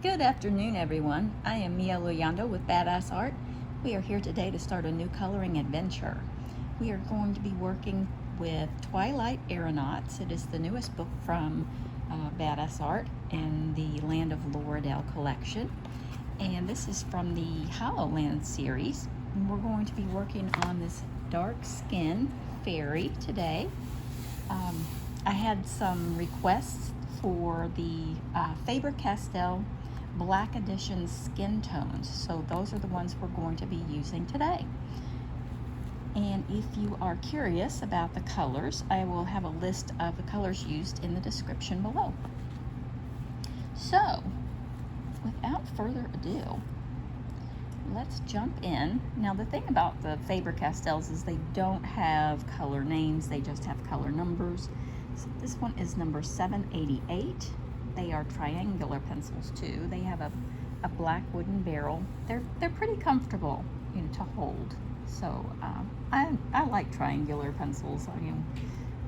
Good afternoon, everyone. I am Mia Luyando with Badass Art. We are here today to start a new coloring adventure. We are going to be working with Twilight Aeronauts. It is the newest book from Badass Art in the Land of Loredale collection. And this is from the Hololand series. And we're going to be working on this dark skin fairy today. I had some requests for the Faber Castell Black Edition skin tones, so those are the ones we're going to be using today. And if you are curious about the colors, I will have a list of the colors used in the description below. So, without further ado, let's jump in. Now, the thing about the Faber Castells is they don't have color names, they just have color numbers. So this one is number 788. They are triangular pencils too. They have a black wooden barrel. They're pretty comfortable, to hold. So I like triangular pencils.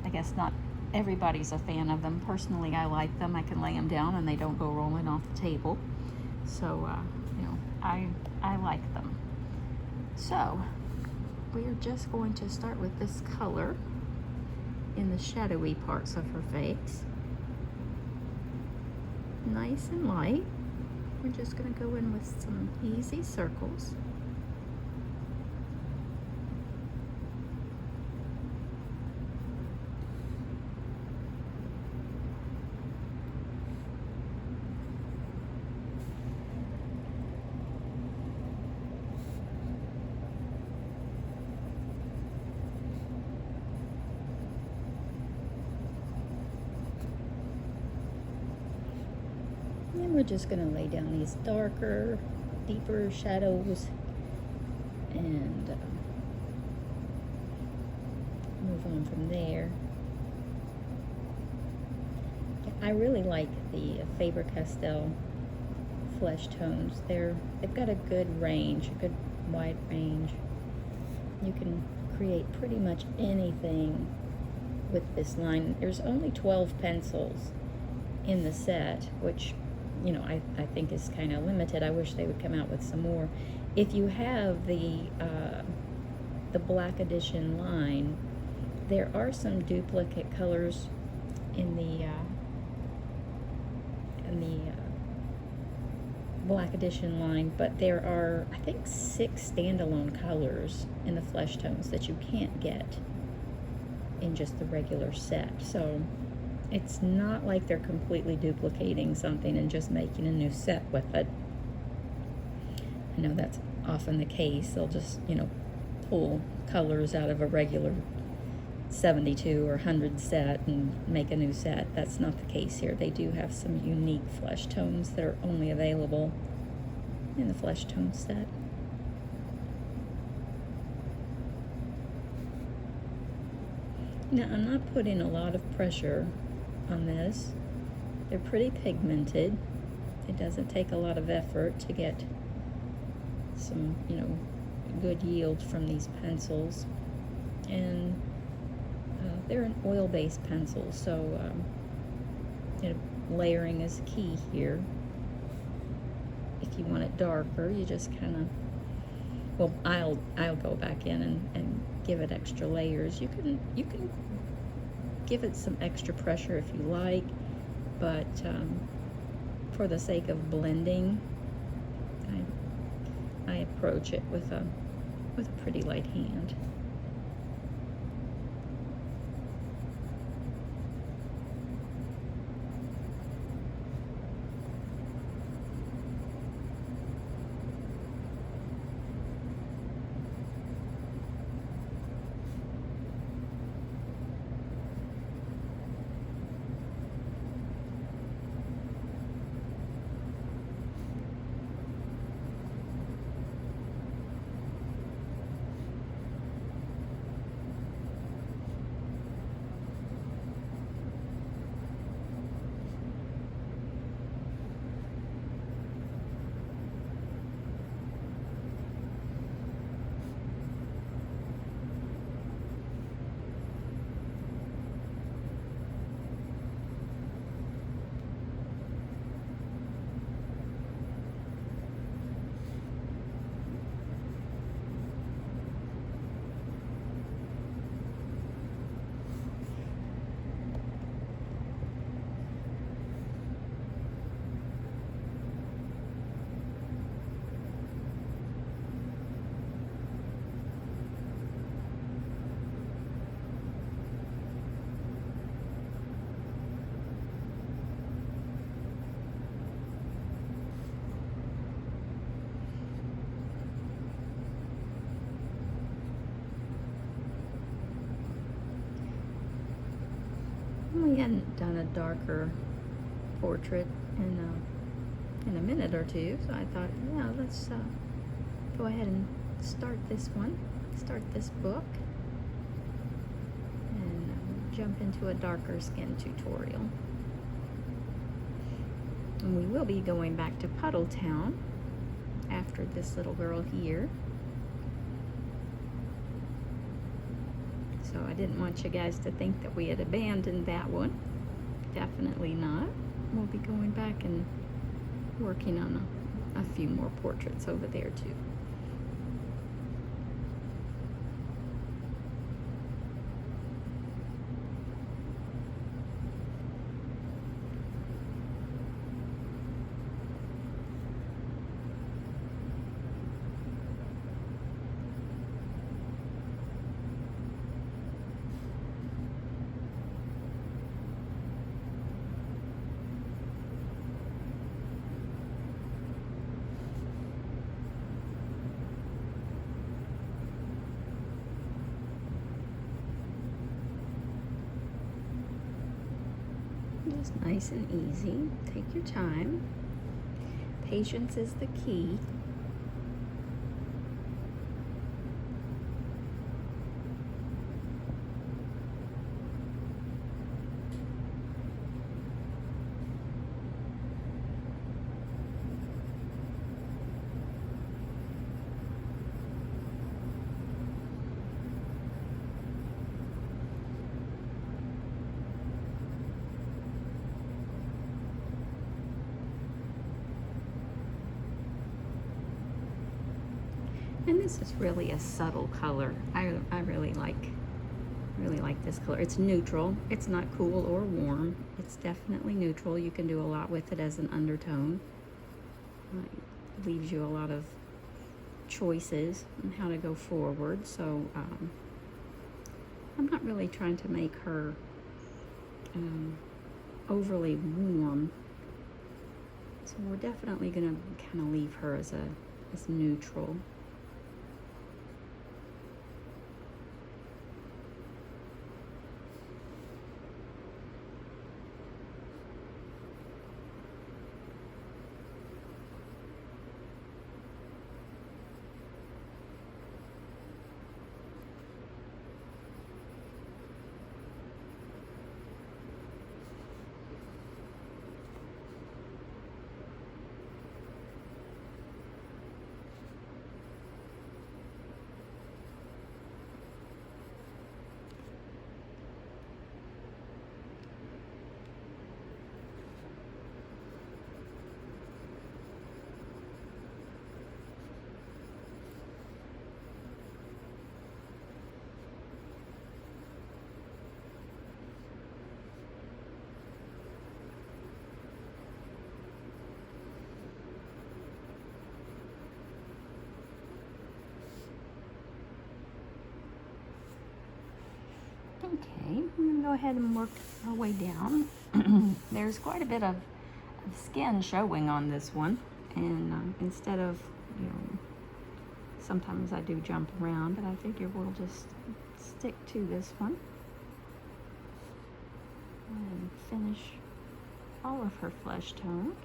I guess not everybody's a fan of them. Personally, I like them. I can lay them down and they don't go rolling off the table. So I like them. So we're just going to start with this color in the shadowy parts of her face. Nice and light. We're just going to go in with some easy circles. And we're just going to lay down these darker, deeper shadows and move on from there. I really like the Faber Castell flesh tones. They've got a good range, a good wide range. You can create pretty much anything with this line. There's only 12 pencils in the set, which I think is kind of limited. I wish they would come out with some more. If you have the Black Edition line, there are some duplicate colors in the Black Edition line, but there are, I think, 6 standalone colors in the flesh tones that you can't get in just the regular set. So it's not like they're completely duplicating something and just making a new set with it. I know that's often the case. They'll just, pull colors out of a regular 72 or 100 set and make a new set. That's not the case here. They do have some unique flesh tones that are only available in the flesh tone set. Now, I'm not putting a lot of pressure on this. They're pretty pigmented. It doesn't take a lot of effort to get some, good yield from these pencils. And they're an oil-based pencil, so layering is key here. If you want it darker, you just kind of, I'll go back in and give it extra layers. You can give it some extra pressure if you like, but for the sake of blending, I approach it with a pretty light hand. He hadn't done a darker portrait in a minute or two, so I thought, yeah, let's go ahead and start this book, and jump into a darker skin tutorial. And we will be going back to Puddle Town after this little girl here. So I didn't want you guys to think that we had abandoned that one. Definitely not. We'll be going back and working on a few more portraits over there too. Just nice and easy. Take your time. Patience is the key. And this is really a subtle color. I really like this color. It's neutral. It's not cool or warm. It's definitely neutral. You can do a lot with it as an undertone. It leaves you a lot of choices on how to go forward. So I'm not really trying to make her overly warm. So we're definitely gonna kind of leave her as neutral. Okay, I'm going to go ahead and work our way down. There's quite a bit of skin showing on this one, and instead of, sometimes I do jump around, but I figure we'll just stick to this one and finish all of her flesh tones.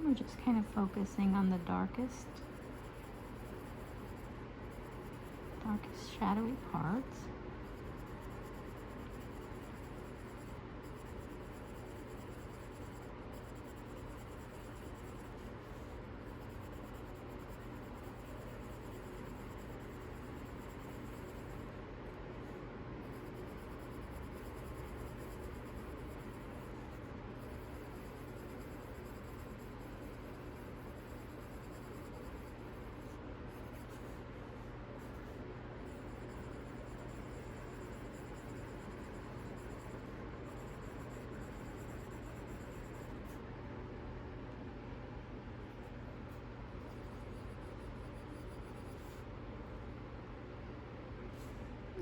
We're just kind of focusing on the darkest shadowy parts.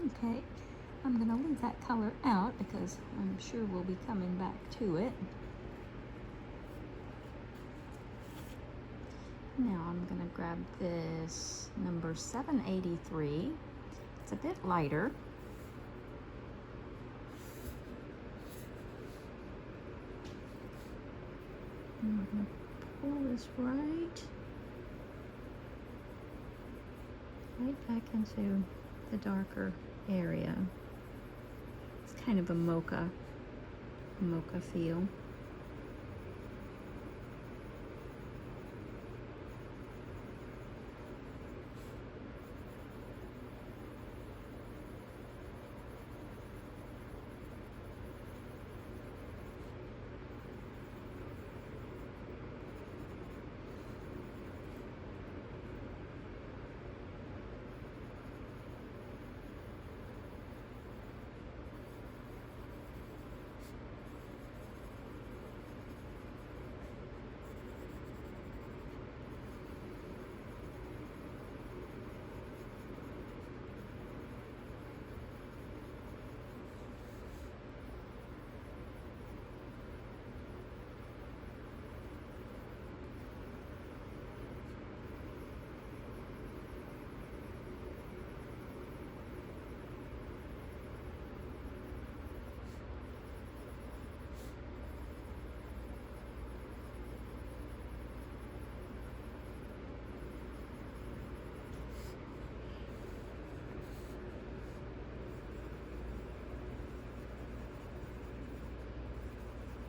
Okay, I'm going to leave that color out because I'm sure we'll be coming back to it. Now I'm going to grab this number 783. It's a bit lighter. I'm going to pull this right back into the darker area. It's kind of a mocha feel.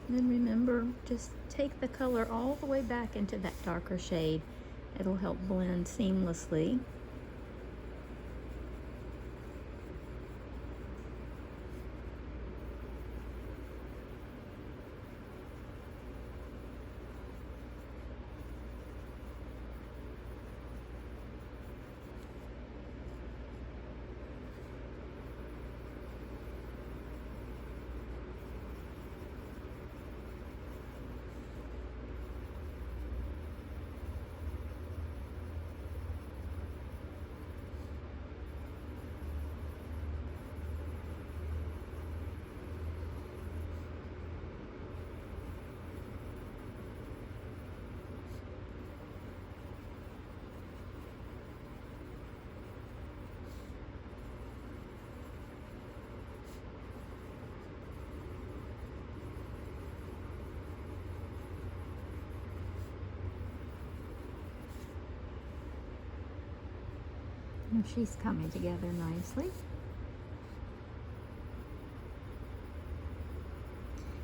And remember, just take the color all the way back into that darker shade. It'll help blend seamlessly. And she's coming together nicely.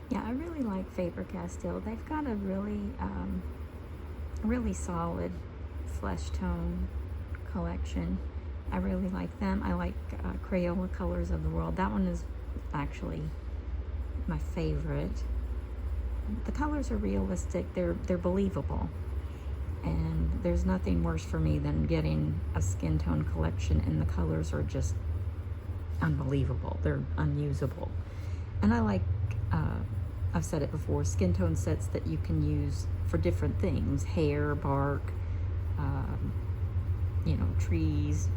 Yeah, I really like Faber Castell. They've got a really solid flesh tone collection. I really like them. I like Crayola Colors of the World. That one is actually my favorite. The colors are realistic. They're believable. And there's nothing worse for me than getting a skin tone collection and the colors are just unbelievable. They're unusable. And I like, I've said it before, skin tone sets that you can use for different things. Hair, bark, you know, trees,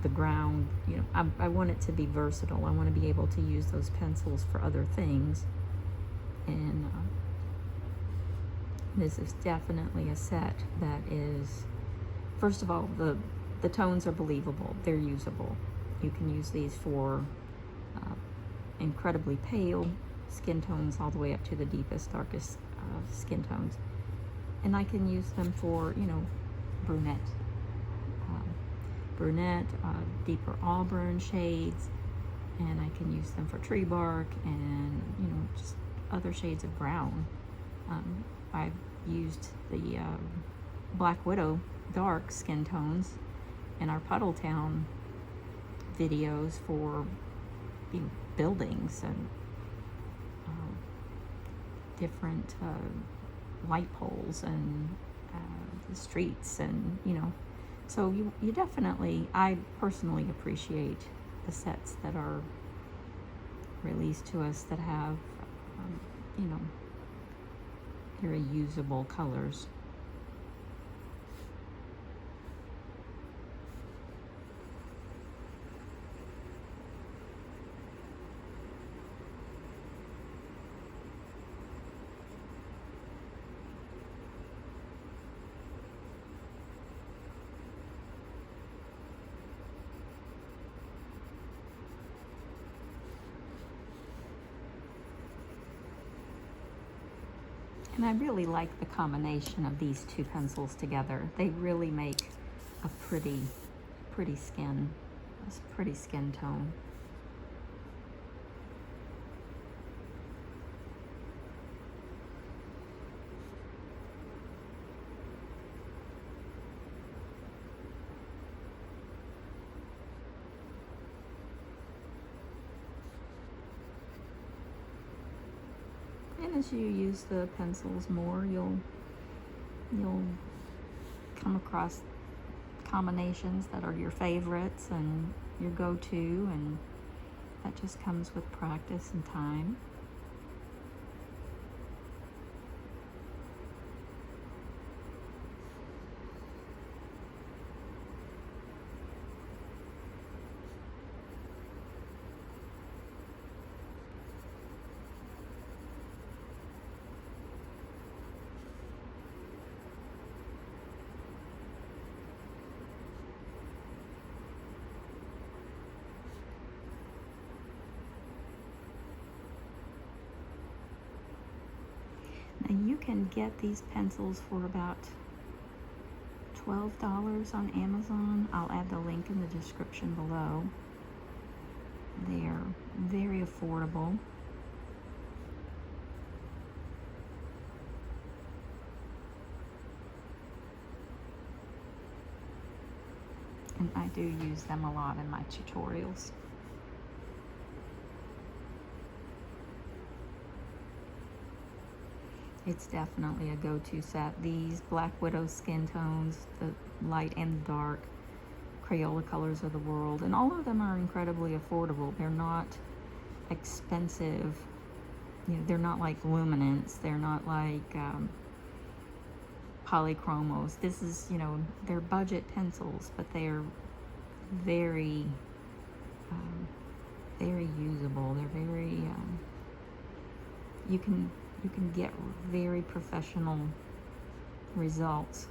the ground. You know, I want it to be versatile. I want to be able to use those pencils for other things. And this is definitely a set that is, first of all, the tones are believable. They're usable. You can use these for incredibly pale skin tones all the way up to the deepest, darkest skin tones. And I can use them for, you know, brunette, deeper auburn shades, and I can use them for tree bark and, you know, just other shades of brown. I've used the Black Widow dark skin tones in our Puddle Town videos for, you know, buildings and different light poles and the streets, and you know, so you definitely, I personally appreciate the sets that are released to us that have you know, very usable colors. And I really like the combination of these two pencils together. They really make a pretty skin tone. And as you use the pencils more, you'll come across combinations that are your favorites and your go-to, and that just comes with practice and time. Now you can get these pencils for about $12 on Amazon. I'll add the link in the description below. They are very affordable. And I do use them a lot in my tutorials. It's definitely a go-to set. These Black Widow skin tones, the light and the dark, Crayola colors of the world, and all of them are incredibly affordable. They're not expensive. You know, they're not like luminance. They're not like polychromos. This is, you know, they're budget pencils, but they're very usable. They're very you can get very professional results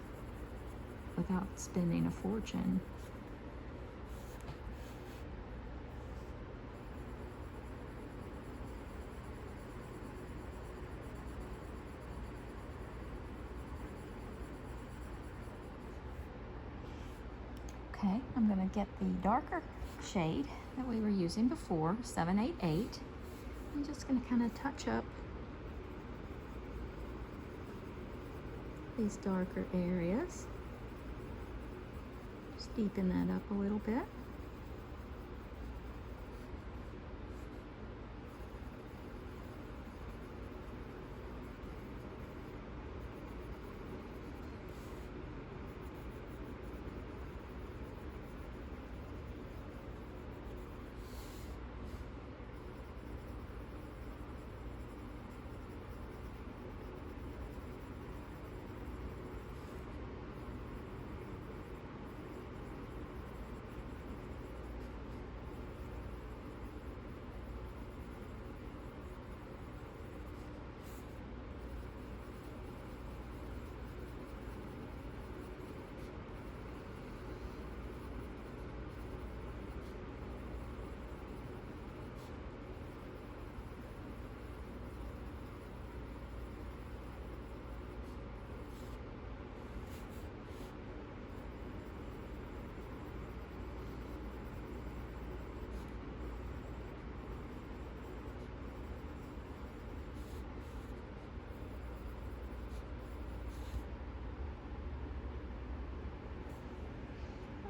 without spending a fortune. Okay, I'm going to get the darker shade that we were using before, 788. I'm just going to kind of touch up these darker areas. Just deepen that up a little bit.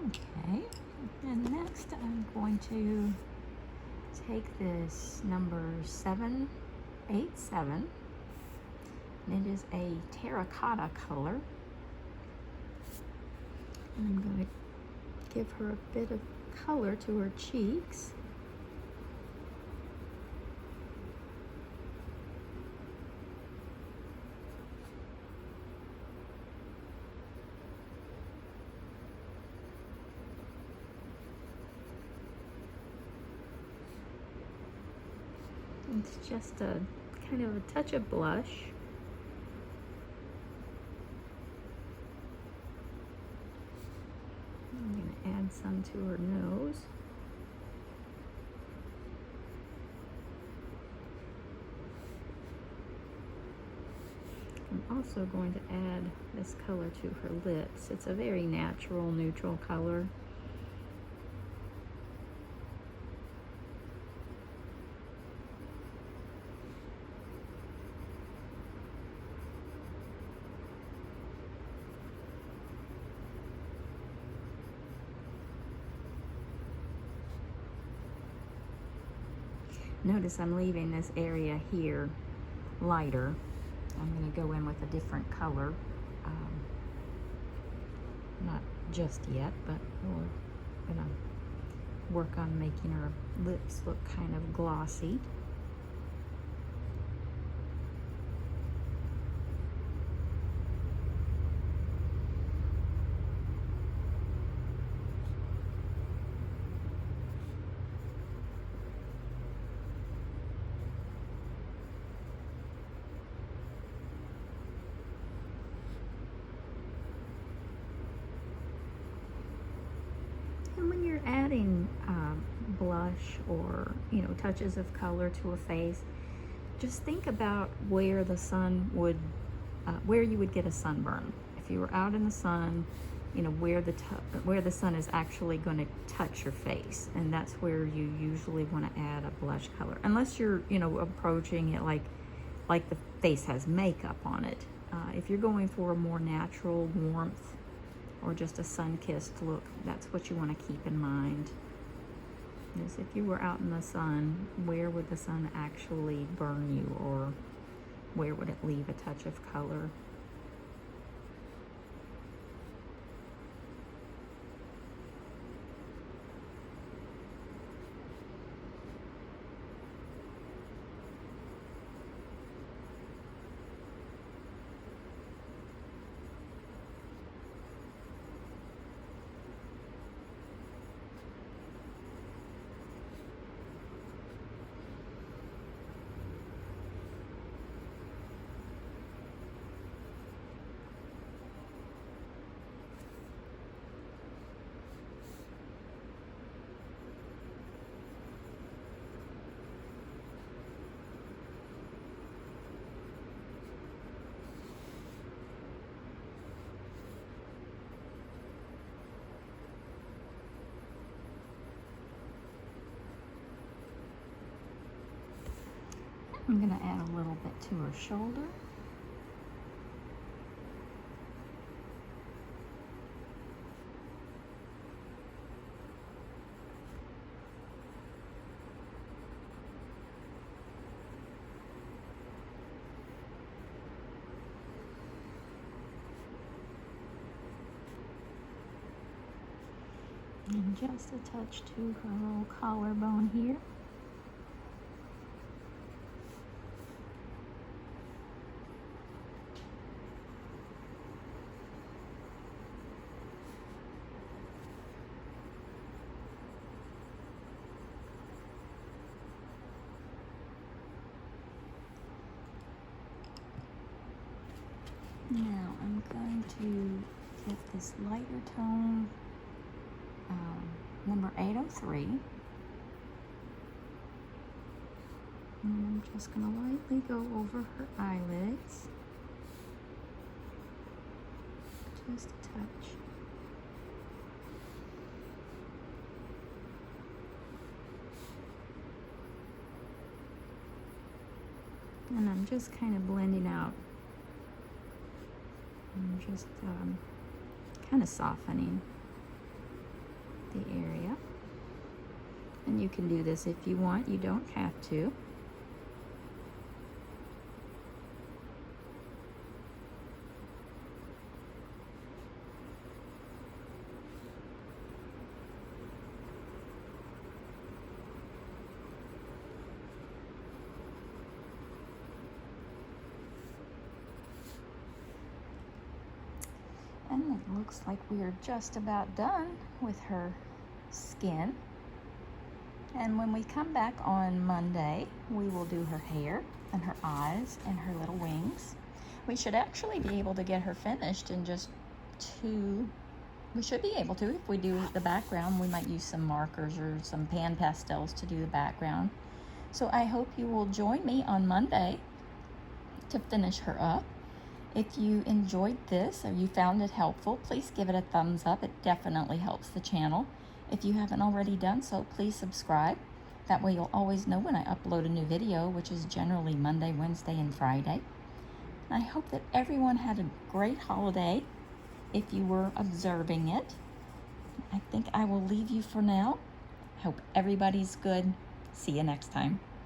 Okay, and next I'm going to take this number 787, and it is a terracotta color. And I'm going to give her a bit of color to her cheeks. It's just a kind of a touch of blush. I'm going to add some to her nose. I'm also going to add this color to her lips. It's a very natural, neutral color. Notice I'm leaving this area here lighter. I'm going to go in with a different color. Not just yet, but we're going to work on making her lips look kind of glossy. And when you're adding blush or, you know, touches of color to a face, just think about where the sun would, where you would get a sunburn. If you were out in the sun, you know, where the sun is actually going to touch your face, and that's where you usually want to add a blush color, unless you're, you know, approaching it like the face has makeup on it. If you're going for a more natural warmth or just a sun-kissed look, that's what you want to keep in mind. Is if you were out in the sun, where would the sun actually burn you, or where would it leave a touch of color? I'm going to add a little bit to her shoulder. And just a touch to her little collarbone here. Now I'm going to get this lighter tone, number 803. And I'm just going to lightly go over her eyelids. Just a touch. And I'm just kind of blending out. I'm just kind of softening the area. And you can do this if you want, you don't have to. And it looks like we are just about done with her skin. And when we come back on Monday, we will do her hair and her eyes and her little wings. We should actually be able to get her finished in just we should be able to. If we do the background, we might use some markers or some pan pastels to do the background. So I hope you will join me on Monday to finish her up. If you enjoyed this or you found it helpful, please give it a thumbs up. It definitely helps the channel. If you haven't already done so, please subscribe. That way you'll always know when I upload a new video, which is generally Monday, Wednesday, and Friday. And I hope that everyone had a great holiday if you were observing it. I think I will leave you for now. Hope everybody's good. See you next time.